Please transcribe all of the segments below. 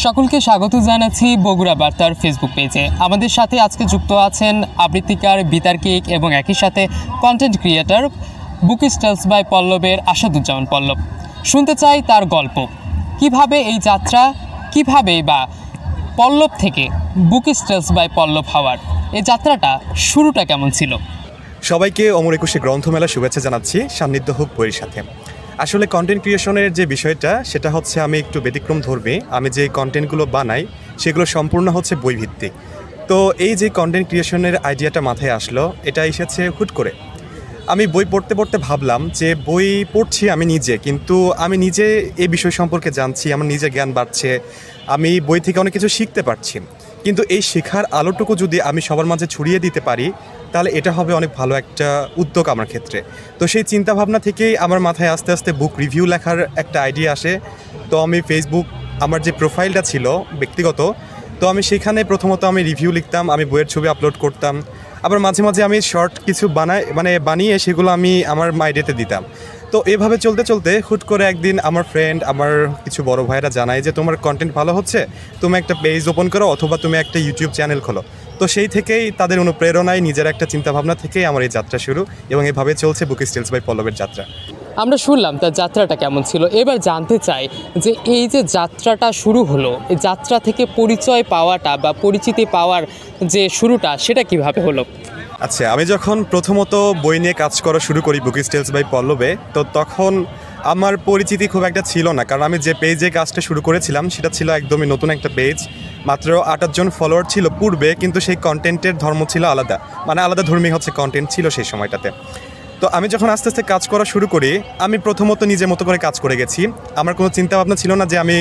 সকলকে স্বাগত জানাচ্ছি বগুড়া বার্তার ফেসবুক পেজে। আমাদের সাথে আজকে যুক্ত আছেন আবৃত্তিকার বিতার্কিক এবং একই সাথে content creator book stalls by পল্লবের আসাদুজ্জামান পল্লব। শুনতে চাই তার গল্প, কিভাবে এই যাত্রা, কিভাবে বা পল্লব থেকে বুক স্টলস বাই পল্লব হওয়ার এই যাত্রাটা শুরুটা কেমন ছিল। সবাইকে অমর একুশে গ্রন্থমেলা শুভেচ্ছা জানাচ্ছি সান্নিধ্য হোক বইয়ের সাথে। আসলে কন্টেন্ট ক্রিয়েশনের যে বিষয়টা সেটা হচ্ছে আমি একটু ব্যতিক্রম ধর্মী। আমি যে কন্টেন্টগুলো বানাই সেগুলো সম্পূর্ণ হচ্ছে বই ভিত্তিক। তো এই যে কন্টেন্ট ক্রিয়েশনের আইডিয়াটা মাথায় আসলো, এটা এসেছে হুট করে। আমি বই পড়তে পড়তে ভাবলাম যে বই পড়ছি আমি নিজে, কিন্তু আমি নিজে এই বিষয় সম্পর্কে জানছি, আমার নিজে জ্ঞান বাড়ছে, আমি বই থেকে অনেক কিছু শিখতে পারছি। কিন্তু এই শেখার আলোটুকু যদি আমি সবার মাঝে ছড়িয়ে দিতে পারি তাহলে এটা হবে অনেক ভালো একটা উদ্যোগ আমার ক্ষেত্রে। তো সেই চিন্তাভাবনা থেকেই আমার মাথায় আস্তে আস্তে বুক রিভিউ লেখার একটা আইডিয়া আসে। তো আমি ফেসবুক, আমার যে প্রোফাইলটা ছিল ব্যক্তিগত, তো আমি সেখানে প্রথমত আমি রিভিউ লিখতাম, আমি বইয়ের ছবি আপলোড করতাম, আবার মাঝে মাঝে আমি শর্ট কিছু বানিয়ে সেগুলো আমি আমার মাইডিয়াতে দিতাম। তো এভাবে চলতে চলতে হুট করে একদিন আমার ফ্রেন্ড, আমার কিছু বড় ভাইরা জানায় যে তোমার কন্টেন্ট ভালো হচ্ছে, তুমি একটা পেজ ওপেন করো অথবা তুমি একটা ইউটিউব চ্যানেল খোলো। তো সেই থেকেই তাদের অনুপ্রেরণায় নিজের একটা চিন্তাভাবনা থেকেই আমার এই যাত্রা শুরু, এবং এভাবে চলছে বুক স্টলস বাই পল্লবের যাত্রা। আমরা শুনলাম তার যাত্রাটা কেমন ছিল, এবার জানতে চাই যে এই যে যাত্রাটা শুরু হলো, এই যাত্রা থেকে পরিচয় পাওয়াটা বা পরিচিতি পাওয়ার যে শুরুটা সেটা কিভাবে হলো। আচ্ছা, আমি যখন প্রথমত বই নিয়ে কাজ করা শুরু করি বুক স্টলস বাই পল্লবে, তো তখন আমার পরিচিতি খুব একটা ছিল না, কারণ আমি যে পেজে কাজটা শুরু করেছিলাম সেটা ছিল একদমই নতুন একটা পেজ। মাত্র 28 জন ফলোয়ার ছিল পূর্বে, কিন্তু সেই কন্টেন্টের ধর্ম ছিল আলাদা, আলাদা ধর্মী হচ্ছে কন্টেন্ট ছিল সেই সময়টাতে। তো আমি যখন আস্তে আস্তে কাজ করা শুরু করি, আমি প্রথমত নিজের মতো করে কাজ করে গেছি। আমার কোনো চিন্তাভাবনা ছিল না যে আমি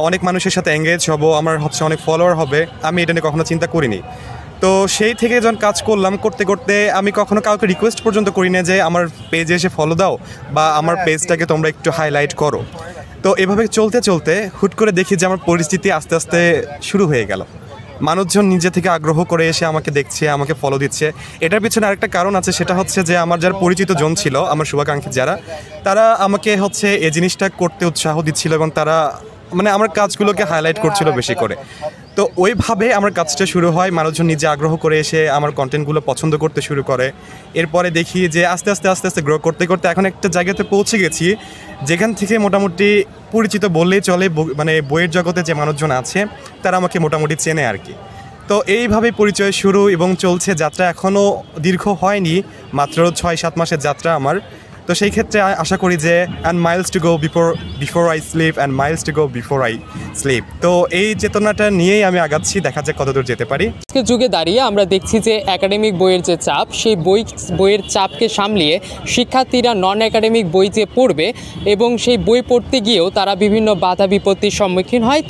অনেক মানুষের সাথে এঙ্গেজ হব, আমার হচ্ছে অনেক ফলোয়ার হবে, আমি এটা নিয়ে কখনো চিন্তা করিনি। তো সেই থেকে যখন কাজ করলাম, করতে করতে আমি কখনো কাউকে রিকোয়েস্ট পর্যন্ত করি না যে আমার পেজে এসে ফলো দাও বা আমার পেজটাকে তোমরা একটু হাইলাইট করো। তো এভাবে চলতে চলতে হুট করে দেখি যে আমার পরিস্থিতি আস্তে আস্তে শুরু হয়ে গেল। মানুষজন নিজে থেকে আগ্রহ করে এসে আমাকে দেখছে, আমাকে ফলো দিচ্ছে। এটার পিছনে আরেকটা কারণ আছে, সেটা হচ্ছে যে আমার যারা পরিচিত জন ছিল, আমার শুভাকাঙ্ক্ষী যারা, তারা আমাকে হচ্ছে এই জিনিসটা করতে উৎসাহ দিচ্ছিল এবং তারা আমার কাজগুলোকে হাইলাইট করছিল বেশি করে। তো ওইভাবে আমার কাজটা শুরু হয়, মানুষজন নিজে আগ্রহ করে এসে আমার কন্টেন্টগুলো পছন্দ করতে শুরু করে। এরপরে দেখি যে আস্তে আস্তে আস্তে আস্তে গ্রো করতে করতে এখন একটা জায়গাতে পৌঁছে গেছি যেখান থেকে মোটামুটি পরিচিত বললেই চলে, বইয়ের জগতে যে মানুষজন আছে তারা আমাকে মোটামুটি চেনে আর কি। তো এইভাবে পরিচয় শুরু এবং চলছে যাত্রা। এখনও দীর্ঘ হয়নি, মাত্র 6-7 মাসের যাত্রা আমার। তো সেই ক্ষেত্রে আশা করি যে and Miles to go before I sleep, and Miles to go before I sleep. তো এই চেতনাটা নিয়েই আমি আগাচ্ছি, দেখা যাক কতদূর যেতে পারি। আজকের যুগে দাঁড়িয়ে আমরা দেখছি যে একাডেমিক বইয়ের যে চাপ, সেই বইয়ের চাপকে সামলিয়ে শিক্ষার্থীরা নন একাডেমিক বই যে পড়বে এবং সেই বই পড়তে গিয়েও তারা বিভিন্ন বাধা বিপত্তির সম্মুখীন হয়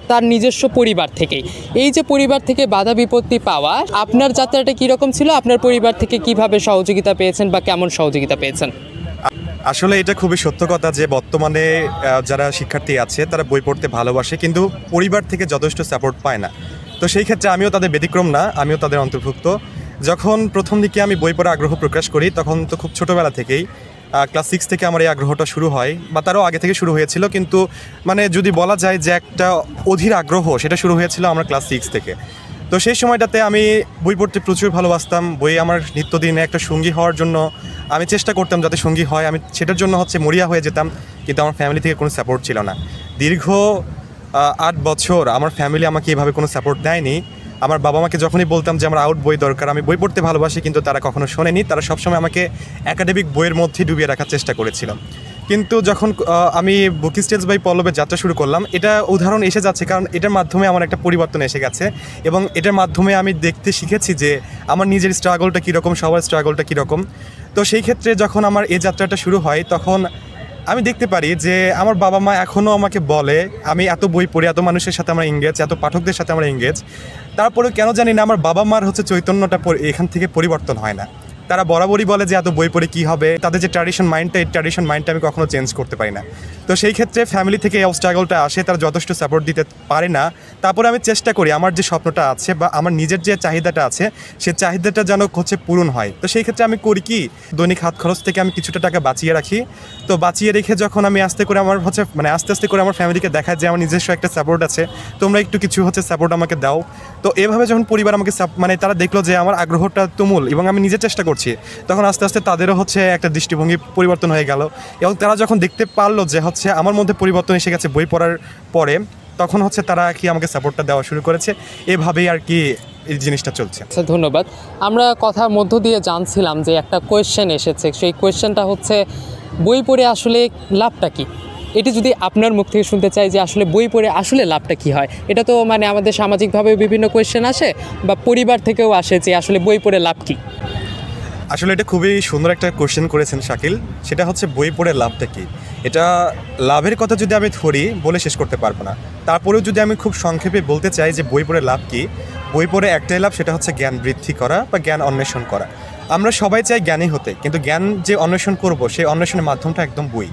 তার নিজস্ব পরিবার থেকেই। এই যে পরিবার থেকে বাধা বিপত্তি পাওয়া, আপনার যাত্রাটা কীরকম ছিল? আপনার পরিবার থেকে কিভাবে সহযোগিতা পেয়েছেন বা কেমন সহযোগিতা পেয়েছেন? আসলে এটা খুবই সত্য কথা যে বর্তমানে যারা শিক্ষার্থী আছে তারা বই পড়তে ভালোবাসে, কিন্তু পরিবার থেকে যথেষ্ট সাপোর্ট পায় না। তো সেই ক্ষেত্রে আমিও তাদের ব্যতিক্রম না, আমিও তাদের অন্তর্ভুক্ত। যখন প্রথম দিকে আমি বই পড়ার আগ্রহ প্রকাশ করি, তখন তো খুব ছোটোবেলা থেকেই, ক্লাস 6 থেকে আমার এই আগ্রহটা শুরু হয়, বা তারও আগে থেকে শুরু হয়েছিল, কিন্তু যদি বলা যায় যে একটা অধীর আগ্রহ, সেটা শুরু হয়েছিল আমার ক্লাস 6 থেকে। তো সেই সময়টাতে আমি বই পড়তে প্রচুর ভালোবাসতাম। বই আমার নিত্যদিনে একটা সঙ্গী হওয়ার জন্য আমি চেষ্টা করতাম যাতে সঙ্গী হয়, আমি সেটার জন্য মরিয়া হয়ে যেতাম, কিন্তু আমার ফ্যামিলি থেকে কোনো সাপোর্ট ছিল না। দীর্ঘ 8 বছর আমার ফ্যামিলি আমাকে এভাবে কোনো সাপোর্ট দেয়নি। আমার বাবা মাকে যখনই বলতাম যে আমার আউট বই দরকার, আমি বই পড়তে ভালোবাসি, কিন্তু তারা কখনো শোনেনি। তারা সবসময় আমাকে একাডেমিক বইয়ের মধ্যে ডুবিয়ে রাখার চেষ্টা করেছিল। কিন্তু যখন আমি বুক স্টলস বাই পল্লবের যাত্রা শুরু করলাম, এটা উদাহরণ এসে যাচ্ছে, কারণ এটার মাধ্যমে আমার একটা পরিবর্তন এসে গেছে এবং এটার মাধ্যমে আমি দেখতে শিখেছি যে আমার নিজের স্ট্রাগলটা কীরকম, সবার স্ট্রাগলটা কীরকম। তো সেই ক্ষেত্রে যখন আমার এই যাত্রাটা শুরু হয়, তখন আমি দেখতে পারি যে আমার বাবা মা এখনও আমাকে বলে, আমি এত বই পড়ি, এত মানুষের সাথে আমরা এঙ্গেজ, এত পাঠকদের সাথে আমরা এঙ্গেজ, তারপরেও কেন জানি না আমার বাবা মার চৈতন্যটা এখান থেকে পরিবর্তন হয় না। তারা বরাবরই বলে যে এত বই পড়ে কী হবে, তাদের যে ট্র্যাডিশন মাইন্ডটা, এই ট্র্যাডিশন মাইন্ডটা আমি কখনো চেঞ্জ করতে পারি না। তো সেই ক্ষেত্রে ফ্যামিলি থেকে এই অবস্ট্রাগলটা আসে, তারা যথেষ্ট সাপোর্ট দিতে পারে না। তারপরে আমি চেষ্টা করি আমার যে স্বপ্নটা আছে বা আমার নিজের যে চাহিদাটা আছে, সেই চাহিদাটা যেন হচ্ছে পূরণ হয়। তো সেই ক্ষেত্রে আমি করি কি, দৈনিক হাত খরচ থেকে আমি কিছুটা টাকা বাঁচিয়ে রাখি। তো বাঁচিয়ে রেখে যখন আমি আস্তে করে আমার হচ্ছে আস্তে আস্তে করে আমার ফ্যামিলিকে দেখায় যে আমার নিজস্ব একটা সাপোর্ট আছে, তোমরা একটু কিছু হচ্ছে সাপোর্ট আমাকে দাও। তো এভাবে যখন পরিবার আমাকে তারা দেখলো যে আমার আগ্রহটা তুমুল এবং আমি নিজে চেষ্টা করছি, তখন আস্তে আস্তে তাদেরও হচ্ছে একটা দৃষ্টিভঙ্গি পরিবর্তন হয়ে গেল। এবং তারা যখন দেখতে পারলো যে হচ্ছে আমার মধ্যে পরিবর্তন এসে গেছে বই পড়ার পরে, তখন হচ্ছে তারা কি আমাকে সাপোর্টটা দেওয়া শুরু করেছে। এভাবেই আর কি এই জিনিসটা চলছে। আচ্ছা, ধন্যবাদ। আমরা কথার মধ্য দিয়ে জানছিলাম যে একটা কোয়েশ্চেন এসেছে, সেই কোয়েশ্চেনটা হচ্ছে বই পড়ে আসলে লাভটা কী। এটি যদি আপনার মুখ থেকে শুনতে চাই যে আসলে বই পড়ে আসলে লাভটা কী হয়। এটা তো আমাদের সামাজিকভাবে বিভিন্ন কোয়েশ্চেন আসে বা পরিবার থেকেও আসে যে আসলে বই পড়ে লাভ কী। আসলে এটা খুবই সুন্দর একটা কোশ্চেন করেছেন শাকিল। সেটা হচ্ছে বই পড়ে লাভটা কী। এটা লাভের কথা যদি আমি ধরি বলে শেষ করতে পারবো না। তারপরেও যদি আমি খুব সংক্ষেপে বলতে চাই যে বই পড়ে লাভ কী, বই পড়ে একটাই লাভ, সেটা হচ্ছে জ্ঞান বৃদ্ধি করা বা জ্ঞান অন্বেষণ করা। আমরা সবাই চাই জ্ঞানী হতে, কিন্তু জ্ঞান যে অন্বেষণ করব সেই অন্বেষণের মাধ্যমটা একদম বই।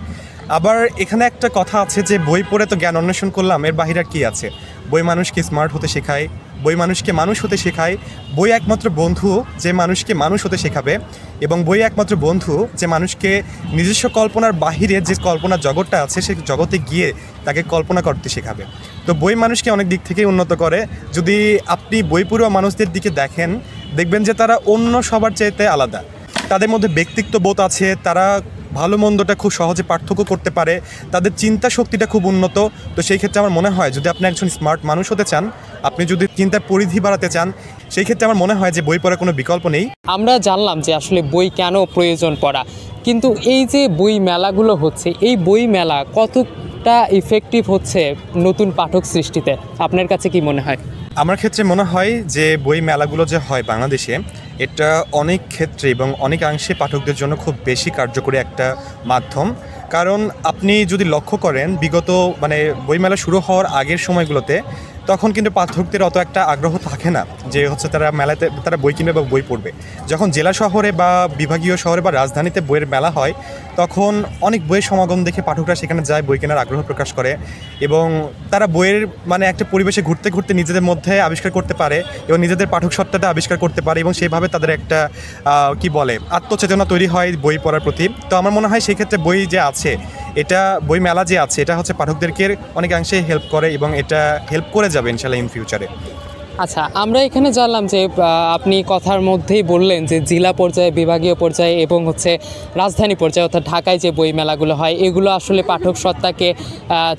আবার এখানে একটা কথা আছে যে বই পড়ে তো জ্ঞান অন্বেষণ করলাম, এর বাহিরে কী আছে। বই মানুষকে স্মার্ট হতে শেখায়, বই মানুষকে মানুষ হতে শেখায়। বই একমাত্র বন্ধু যে মানুষকে মানুষ হতে শেখাবে, এবং বই একমাত্র বন্ধু যে মানুষকে নিজস্ব কল্পনার বাহিরে যে কল্পনার জগৎটা আছে সেই জগতে গিয়ে তাকে কল্পনা করতে শেখাবে। তো বই মানুষকে অনেক দিক থেকেই উন্নত করে। যদি আপনি বই পড়ুয়া মানুষদের দিকে দেখেন, দেখবেন যে তারা অন্য সবার চাইতে আলাদা। তাদের মধ্যে ব্যক্তিত্ব বোধ আছে, তারা ভালো মন্দটা খুব সহজে পার্থক্য করতে পারে, তাদের চিন্তা শক্তিটা খুব উন্নত। তো সেই ক্ষেত্রে আমার মনে হয় যদি আপনি একজন স্মার্ট মানুষ হতে চান, আপনি যদি চিন্তার পরিধি বাড়াতে চান, সেই ক্ষেত্রে আমার মনে হয় যে বই পড়ার কোনো বিকল্প নেই। আমরা জানলাম যে আসলে বই কেন প্রয়োজন পড়া, কিন্তু এই যে বই মেলাগুলো হচ্ছে, এই বই মেলা কতটা ইফেক্টিভ হচ্ছে নতুন পাঠক সৃষ্টিতে, আপনার কাছে কি মনে হয়? আমার ক্ষেত্রে মনে হয় যে বই মেলাগুলো যে হয় বাংলাদেশে, এটা অনেক ক্ষেত্রে এবং অনেকাংশে পাঠকদের জন্য খুব বেশি কার্যকরী একটা মাধ্যম। কারণ আপনি যদি লক্ষ্য করেন বিগত বইমেলা শুরু হওয়ার আগের সময়গুলোতে, তখন কিন্তু পাঠকদের অত একটা আগ্রহ থাকে না যে হচ্ছে তারা মেলাতে তারা বই কিনবে বা বই পড়বে। যখন জেলা শহরে বা বিভাগীয় শহরে বা রাজধানীতে বইয়ের মেলা হয়, তখন অনেক বইয়ের সমাগম দেখে পাঠকরা সেখানে যায়, বই কেনার আগ্রহ প্রকাশ করে এবং তারা বইয়ের একটা পরিবেশে ঘুরতে ঘুরতে নিজেদের মধ্যে আবিষ্কার করতে পারে এবং নিজেদের পাঠক সত্তাটা আবিষ্কার করতে পারে, এবং সেইভাবে তাদের একটা আত্মচেতনা তৈরি হয় বই পড়ার প্রতি। তো আমার মনে হয় সেই ক্ষেত্রে বই যে আছে, এটা বই মেলা যে আছে, এটা হচ্ছে পাঠকদেরকে অনেকাংশে হেল্প করে এবং এটা হেল্প করে যাবে ইনশাল্লাহ ইন ফিউচারে। আচ্ছা, আমরা এখানে জানলাম যে আপনি কথার মধ্যেই বললেন যে জেলা পর্যায়ে, বিভাগীয় পর্যায়ে এবং হচ্ছে রাজধানী পর্যায়ে অর্থাৎ ঢাকায় যে বই মেলাগুলো হয়, এগুলো আসলে পাঠক সত্তাকে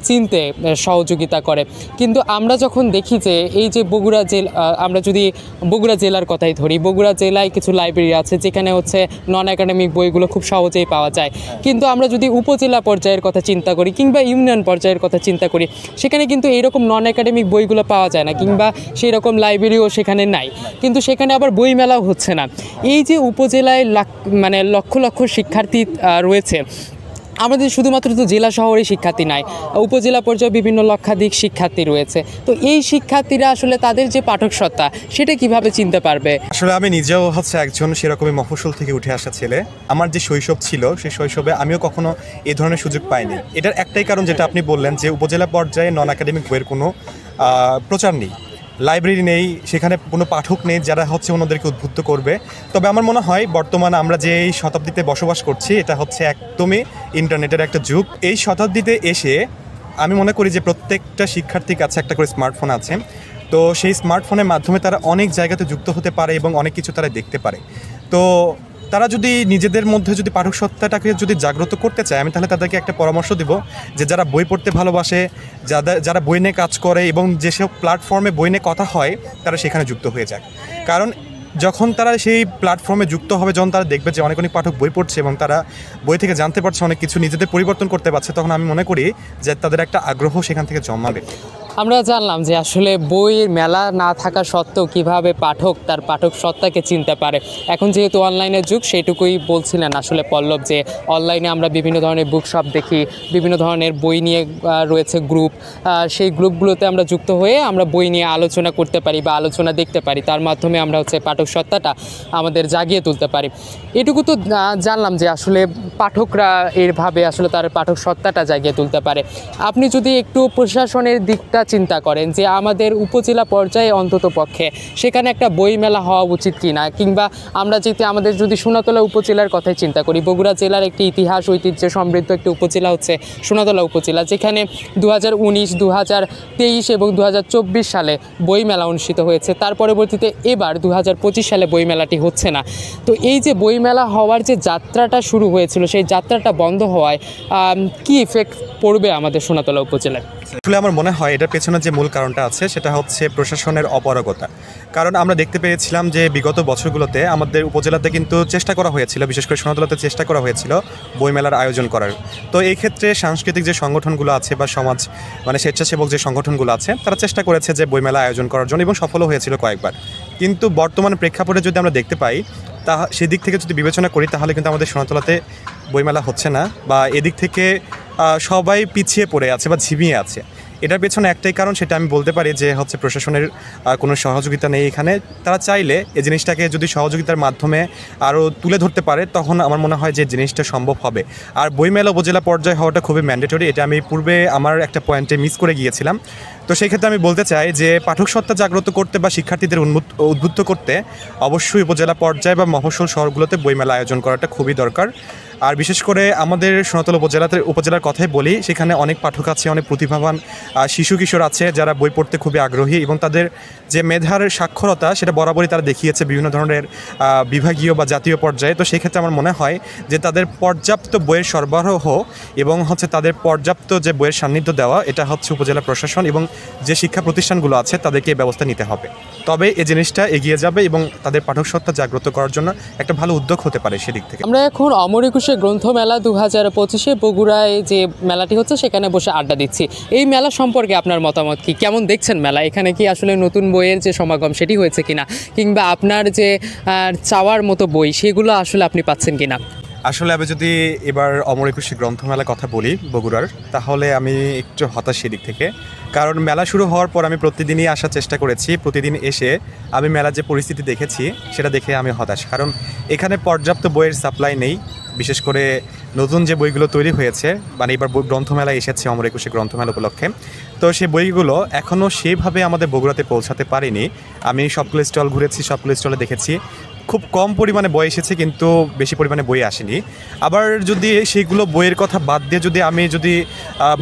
চিনতে সহযোগিতা করে। কিন্তু আমরা যখন দেখি যে এই যে বগুড়া জেলা, আমরা যদি বগুড়া জেলার কথাই ধরি, বগুড়া জেলায় কিছু লাইব্রেরি আছে যেখানে হচ্ছে নন একাডেমিক বইগুলো খুব সহজেই পাওয়া যায়। কিন্তু আমরা যদি উপজেলা পর্যায়ের কথা চিন্তা করি কিংবা ইউনিয়ন পর্যায়ের কথা চিন্তা করি, সেখানে কিন্তু এইরকম নন একাডেমিক বইগুলো পাওয়া যায় না, কিংবা সেই রকম লাইব্রেরিও সেখানে নাই। কিন্তু সেখানে আবার বই মেলাও হচ্ছে না। এই যে উপজেলায় লক্ষ লক্ষ শিক্ষার্থী রয়েছে, আমাদের শুধুমাত্র তো জেলা শহরে শিক্ষার্থী নাই, উপজেলা পর্যায়ে বিভিন্ন লক্ষাধিক শিক্ষার্থী রয়েছে। তো এই শিক্ষার্থীরা আসলে তাদের যে পাঠক সত্তা, সেটা কিভাবে চিনতে পারবে? আসলে আমি নিজেও হচ্ছে একজন সেরকমই মফস্বল থেকে উঠে আসা ছেলে। আমার যে শৈশব ছিল, সেই শৈশবে আমিও কখনো এই ধরনের সুযোগ পাইনি। এটার একটাই কারণ, যেটা আপনি বললেন, যে উপজেলা পর্যায়ে নন একাডেমিক বইয়ের কোনো প্রচার নেই, লাইব্রেরি নেই, সেখানে কোনো পাঠক নেই যারা হচ্ছে অন্যদেরকে উদ্বুদ্ধ করবে। তবে আমার মনে হয় বর্তমানে আমরা যে এই শতাব্দীতে বসবাস করছি, এটা হচ্ছে একদমই ইন্টারনেটের একটা যুগ। এই শতাব্দীতে এসে আমি মনে করি যে প্রত্যেকটা শিক্ষার্থীর কাছে একটা করে স্মার্টফোন আছে। তো সেই স্মার্টফোনের মাধ্যমে তারা অনেক জায়গাতে যুক্ত হতে পারে এবং অনেক কিছু তারা দেখতে পারে। তো তারা যদি নিজেদের মধ্যে যদি পাঠক সত্তাটাকে যদি জাগ্রত করতে চায়, আমি তাহলে তাদেরকে একটা পরামর্শ দিব যে যারা বই পড়তে ভালোবাসে, যারা বই নিয়ে কাজ করে এবং যেসব প্ল্যাটফর্মে বই নিয়ে কথা হয়, তারা সেখানে যুক্ত হয়ে যায়। কারণ যখন তারা সেই প্ল্যাটফর্মে যুক্ত হবে, যখন তারা দেখবে যে অনেক অনেক পাঠক বই পড়ছে এবং তারা বই থেকে জানতে পারছে, অনেক কিছু নিজেদের পরিবর্তন করতে পারছে, তখন আমি মনে করি যে তাদের একটা আগ্রহ সেখান থেকে জন্মাবে। আমরা জানলাম যে আসলে বইয়ের মেলা না থাকা সত্ত্বেও কিভাবে পাঠক তার পাঠক সত্তাকে চিনতে পারে। এখন যেহেতু অনলাইনের যুগ, সেটুকুই বলছিলেন আসলে পল্লব, যে অনলাইনে আমরা বিভিন্ন ধরনের বুক শপ দেখি, বিভিন্ন ধরনের বই নিয়ে রয়েছে গ্রুপ, সেই গ্রুপগুলোতে আমরা যুক্ত হয়ে আমরা বই নিয়ে আলোচনা করতে পারি বা আলোচনা দেখতে পারি, তার মাধ্যমে আমরা পাঠক সত্তাটা আমাদের জাগিয়ে তুলতে পারি। এটুকু তো জানলাম যে আসলে পাঠকরা এরভাবে আসলে তার পাঠক সত্তাটা জাগিয়ে তুলতে পারে। আপনি যদি একটু প্রশাসনের দিকটা চিন্তা করেন যে আমাদের উপজেলা পর্যায়ে অন্তত পক্ষে সেখানে একটা বই মেলা হওয়া উচিত কি না, কিংবা আমরা আমাদের যদি সোনাতলা উপজেলার কথাই চিন্তা করি, বগুড়া জেলার একটি ইতিহাস ঐতিহ্য সমৃদ্ধ একটি উপজেলা হচ্ছে সোনাতলা উপজেলা, যেখানে 2019, 2023 এবং 2024 সালে বই মেলা অনুষ্ঠিত হয়েছে। তার পরবর্তীতে এবার 2025 সালে বই মেলাটি হচ্ছে না। তো এই যে বই মেলা হওয়ার যে যাত্রাটা শুরু হয়েছিল, সেই যাত্রাটা বন্ধ হওয়ায় কি ইফেক্ট পড়বে আমাদের সোনাতলা উপজেলায়? আসলে আমার মনে হয় এটার পেছনে যে মূল কারণটা আছে সেটা হচ্ছে প্রশাসনের অপারগতা। কারণ আমরা দেখতে পেয়েছিলাম যে বিগত বছরগুলোতে আমাদের উপজেলাতে কিন্তু চেষ্টা করা হয়েছিল, বিশেষ করে সোনাতলাতে চেষ্টা করা হয়েছিল বইমেলার আয়োজন করার। তো এই ক্ষেত্রে সাংস্কৃতিক যে সংগঠনগুলো আছে বা সমাজ স্বেচ্ছাসেবক যে সংগঠনগুলো আছে তারা চেষ্টা করেছে যে বইমেলা আয়োজন করার জন্য, এবং সফলও হয়েছিল কয়েকবার। কিন্তু বর্তমান প্রেক্ষাপটে যদি আমরা দেখতে পাই, সেদিক থেকে যদি বিবেচনা করি, তাহলে কিন্তু আমাদের সোনাতলাতে বইমেলা হচ্ছে না, বা এদিক থেকে সবাই পিছিয়ে পড়ে আছে বা ঝিমিয়ে আছে। এটার পেছনে একটাই কারণ, সেটা আমি বলতে পারি যে হচ্ছে প্রশাসনের কোনো সহযোগিতা নেই এখানে। তারা চাইলে এই জিনিসটাকে যদি সহযোগিতার মাধ্যমে আরও তুলে ধরতে পারে, তখন আমার মনে হয় যে জিনিসটা সম্ভব হবে। আর বইমেলা উপজেলা পর্যায়ে হওয়াটা খুবই ম্যান্ডেটরি, এটা আমি পূর্বে আমার একটা পয়েন্টে মিস করে গিয়েছিলাম। তো সেই ক্ষেত্রে আমি বলতে চাই যে পাঠক সত্তা জাগ্রত করতে বা শিক্ষার্থীদের উদ্বুদ্ধ করতে অবশ্যই উপজেলা পর্যায়ে বা মফস্বল শহরগুলোতে বইমেলা আয়োজন করাটা খুবই দরকার। আর বিশেষ করে আমাদের সোনাতলা উপজেলার কথাই বলি, সেখানে অনেক পাঠক আছে, অনেক প্রতিভাবান শিশু কিশোর আছে যারা বই পড়তে খুবই আগ্রহী, এবং তাদের যে মেধার সাক্ষরতা সেটা বরাবরই তারা দেখিয়েছে বিভিন্ন ধরনের বিভাগীয় বা জাতীয় পর্যায়ে। তো সেক্ষেত্রে আমার মনে হয় যে তাদের পর্যাপ্ত বইয়ের সরবরাহ এবং তাদের পর্যাপ্ত যে বইয়ের সান্নিধ্য দেওয়া, এটা হচ্ছে উপজেলা প্রশাসন এবং যে শিক্ষা প্রতিষ্ঠানগুলো আছে তাদেরকে এই ব্যবস্থা নিতে হবে। তবে এই জিনিসটা এগিয়ে যাবে এবং তাদের পাঠক সত্তা জাগ্রত করার জন্য একটা ভালো উদ্যোগ হতে পারে সেদিক থেকে। আমরা এখন অমর একুশে গ্রন্থমেলা 2025 বগুড়ায় যে মেলাটি হচ্ছে সেখানে বসে আড্ডা দিচ্ছি। এই মেলা সম্পর্কে আপনার মতামত কি? কেমন দেখছেন মেলা? এখানে কি আসলে নতুন বইয়ের যে সমাগম সেটি হয়েছে কিনা, কিংবা আপনার যে চাওয়ার মতো বই সেগুলো আসলে আপনি পাচ্ছেন কিনা? আসলে আমি যদি এবার অমর একুশে গ্রন্থমেলার কথা বলি বগুড়ার, তাহলে আমি একটু হতাশ সেদিক থেকে। কারণ মেলা শুরু হওয়ার পর আমি প্রতিদিনই আসার চেষ্টা করেছি, প্রতিদিন এসে আমি মেলার যে পরিস্থিতি দেখেছি সেটা দেখে আমি হতাশ। কারণ এখানে পর্যাপ্ত বইয়ের সাপ্লাই নেই, বিশেষ করে নতুন যে বইগুলো তৈরি হয়েছে, এবার গ্রন্থমেলা এসেছে অমর একুশে গ্রন্থমেলা উপলক্ষে, তো সেই বইগুলো এখনও সেভাবে আমাদের বগুড়াতে পৌঁছাতে পারেনি। আমি সবগুলো স্টল ঘুরেছি, সবগুলো স্টলে দেখেছি খুব কম পরিমাণে বই এসেছে, কিন্তু বেশি পরিমাণে বই আসেনি। আবার যদি সেইগুলো বইয়ের কথা বাদ দিয়ে আমি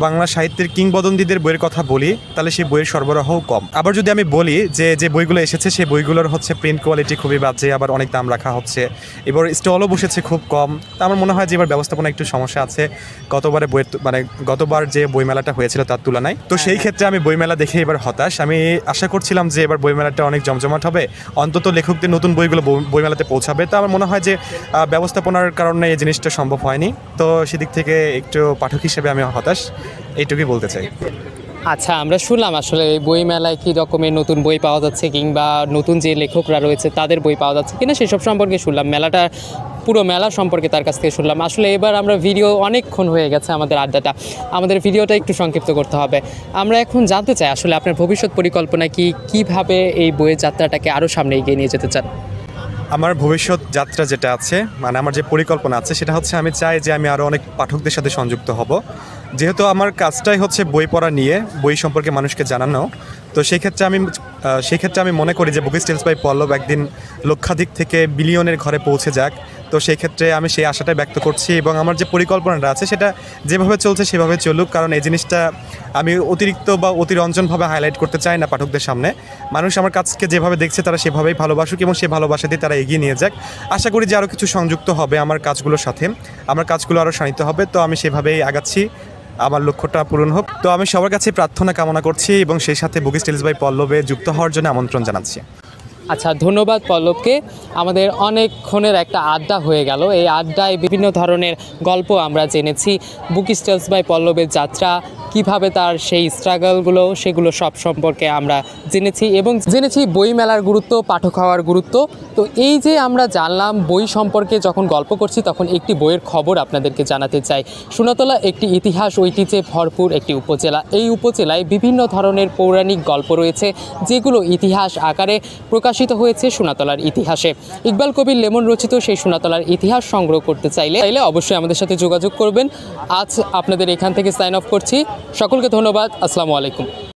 বাংলা সাহিত্যের কিংবদন্তিদের বইয়ের কথা বলি, তাহলে সেই বইয়ের সরবরাহও কম। আবার যদি আমি বলি যে বইগুলো এসেছে সেই বইগুলোর প্রিন্ট কোয়ালিটি খুবই বাজে, আবার অনেক দাম রাখা হচ্ছে, এবার স্টলও বসেছে খুব কম। তা আমার মনে হয় যে এবার ব্যবস্থাপনা একটু সমস্যা আছে গতবার যে বইমেলাটা হয়েছিল তার তুলনায়। তো সেই ক্ষেত্রে আমি বইমেলা দেখে এবার হতাশ। আমি আশা করছিলাম যে এবার বইমেলাটা অনেক জমজমাট হবে, অন্তত লেখকদের নতুন বইগুলো বইমেলাতে পৌঁছাবে। তো আমার মনে হয় যে ব্যবস্থাপনার কারণে এই জিনিসটা সম্ভব হয়নি। তো সেদিক থেকে একটু পাঠক হিসেবে আমি হতাশ, এইটুকুই বলতে চাই। আচ্ছা, আমরা শুনলাম আসলে এই বই মেলায় কী রকমের নতুন বই পাওয়া যাচ্ছে, কিংবা নতুন যে লেখকরা রয়েছে তাদের বই পাওয়া যাচ্ছে কিনা সেসব সম্পর্কে শুনলাম। পুরো মেলা সম্পর্কে তার কাছ থেকে শুনলাম। আসলে এবার আমরা ভিডিও অনেকক্ষণ হয়ে গেছে আমাদের আড্ডাটা, আমাদের ভিডিওটা একটু সংক্ষিপ্ত করতে হবে। আমরা এখন জানতে চাই আসলে আপনার ভবিষ্যৎ পরিকল্পনা কি, কীভাবে এই বইয়ের যাত্রাটাকে আরও সামনে এগিয়ে নিয়ে যেতে চান? আমার ভবিষ্যৎ যাত্রা যেটা আছে, আমার যে পরিকল্পনা আছে সেটা হচ্ছে আমি চাই যে আমি আরও অনেক পাঠকদের সাথে সংযুক্ত হব। যেহেতু আমার কাজটাই হচ্ছে বই পড়া নিয়ে, বই সম্পর্কে মানুষকে জানানো, তো সেই ক্ষেত্রে আমি মনে করি যে বুক স্টেলস বাই পল্লব একদিন লক্ষাধিক থেকে বিলিয়নের ঘরে পৌঁছে যাক। তো সেই ক্ষেত্রে আমি সেই আশাটাই ব্যক্ত করছি, এবং আমার যে পরিকল্পনাটা আছে সেটা যেভাবে চলছে সেভাবে চলুক। কারণ এই জিনিসটা আমি অতিরিক্ত বা অতিরঞ্জনভাবে হাইলাইট করতে চাই না পাঠকদের সামনে। মানুষ আমার কাজকে যেভাবে দেখছে তারা সেভাবেই ভালোবাসুক, এবং সেই ভালোবাসা দিয়ে তারা এগিয়ে নিয়ে যাক। আশা করি যে আরও কিছু সংযুক্ত হবে আমার কাজগুলোর সাথে, আমার কাজগুলো আরও শানিত হবে। তো আমি সেভাবেই আগাচ্ছি, আমার লক্ষ্যটা পূরণ হোক। তো আমি সবার কাছে প্রার্থনা কামনা করছি, এবং সেই সাথে বুক স্টেলস বাই পল্লবে যুক্ত হওয়ার জন্য আমন্ত্রণ জানাচ্ছি। আচ্ছা, ধন্যবাদ পল্লবকে। আমাদের অনেকক্ষণের একটা আড্ডা হয়ে গেল। এই আড্ডায় বিভিন্ন ধরনের গল্প আমরা জেনেছি। বুক স্টলস বাই পল্লবের যাত্রা, কিভাবে তার সেই স্ট্রাগলগুলো, সেগুলো সব সম্পর্কে আমরা জেনেছি এবং জেনেছি বই মেলার গুরুত্ব, পাঠক হওয়ার গুরুত্ব। তো এই যে আমরা জানলাম বই সম্পর্কে, যখন গল্প করছি তখন একটি বইয়ের খবর আপনাদেরকে জানাতে চাই। সোনাতলা একটি ইতিহাস ঐতিহ্যে ভরপুর একটি উপজেলা। এই উপজেলায় বিভিন্ন ধরনের পৌরাণিক গল্প রয়েছে, যেগুলো ইতিহাস আকারে প্রকাশিত হয়েছে সোনাতলার ইতিহাসে। ইকবাল কবির লেমন রচিত সেই সোনাতলার ইতিহাস সংগ্রহ করতে চাইলে অবশ্যই আমাদের সাথে যোগাযোগ করবেন। আজ আপনাদের এখান থেকে সাইন অফ করছি। সকলকে ধন্যবাদ। আসসালামু আলাইকুম।